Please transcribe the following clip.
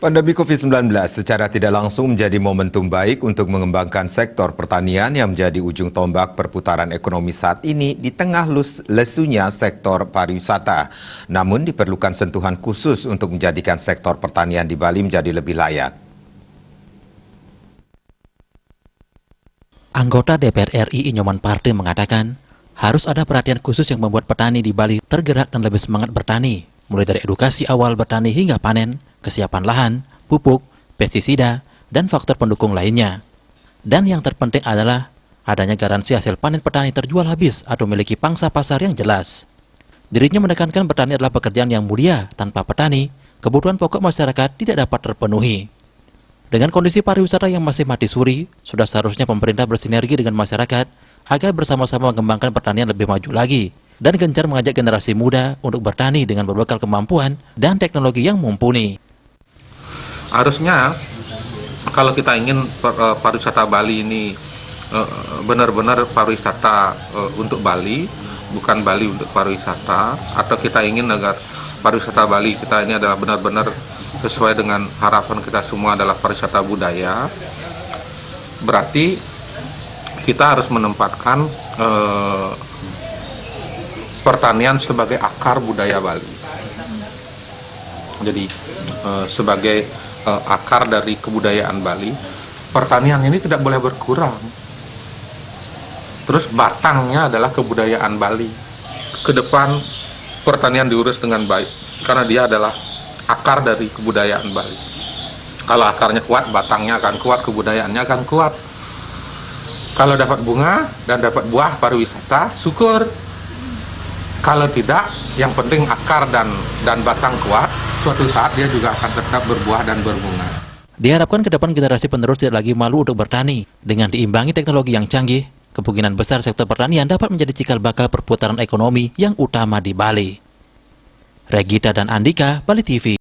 Pandemi COVID-19 secara tidak langsung menjadi momentum baik untuk mengembangkan sektor pertanian yang menjadi ujung tombak perputaran ekonomi saat ini di tengah lesunya sektor pariwisata. Namun diperlukan sentuhan khusus untuk menjadikan sektor pertanian di Bali menjadi lebih layak. Anggota DPR RI Inyoman Parde mengatakan, harus ada perhatian khusus yang membuat petani di Bali tergerak dan lebih semangat bertani, mulai dari edukasi awal bertani hingga panen, kesiapan lahan, pupuk, pestisida, dan faktor pendukung lainnya. Dan yang terpenting adalah adanya garansi hasil panen petani terjual habis atau memiliki pangsa pasar yang jelas. Dirinya menekankan bertani adalah pekerjaan yang mulia, tanpa petani, kebutuhan pokok masyarakat tidak dapat terpenuhi. Dengan kondisi pariwisata yang masih mati suri, sudah seharusnya pemerintah bersinergi dengan masyarakat agar bersama-sama mengembangkan pertanian lebih maju lagi dan gencar mengajak generasi muda untuk bertani dengan berbekal kemampuan dan teknologi yang mumpuni. Harusnya kalau kita ingin pariwisata Bali ini benar-benar pariwisata untuk Bali, bukan Bali untuk pariwisata, atau kita ingin agar pariwisata Bali kita ini adalah benar-benar sesuai dengan harapan kita semua adalah pariwisata budaya, berarti kita harus menempatkan pertanian sebagai akar budaya Bali. Jadi sebagai akar dari kebudayaan Bali, pertanian ini tidak boleh berkurang. Terus batangnya adalah kebudayaan Bali. Ke depan pertanian diurus dengan baik karena dia adalah akar dari kebudayaan Bali. Kalau akarnya kuat, batangnya akan kuat, kebudayaannya akan kuat. Kalau dapat bunga dan dapat buah pariwisata, syukur. Kalau tidak, yang penting akar dan batang kuat, suatu saat dia juga akan tetap berbuah dan berbunga. Diharapkan ke depan generasi penerus tidak lagi malu untuk bertani. Dengan diimbangi teknologi yang canggih, kemungkinan besar sektor pertanian dapat menjadi cikal bakal perputaran ekonomi yang utama di Bali. Regita dan Andika, Bali TV.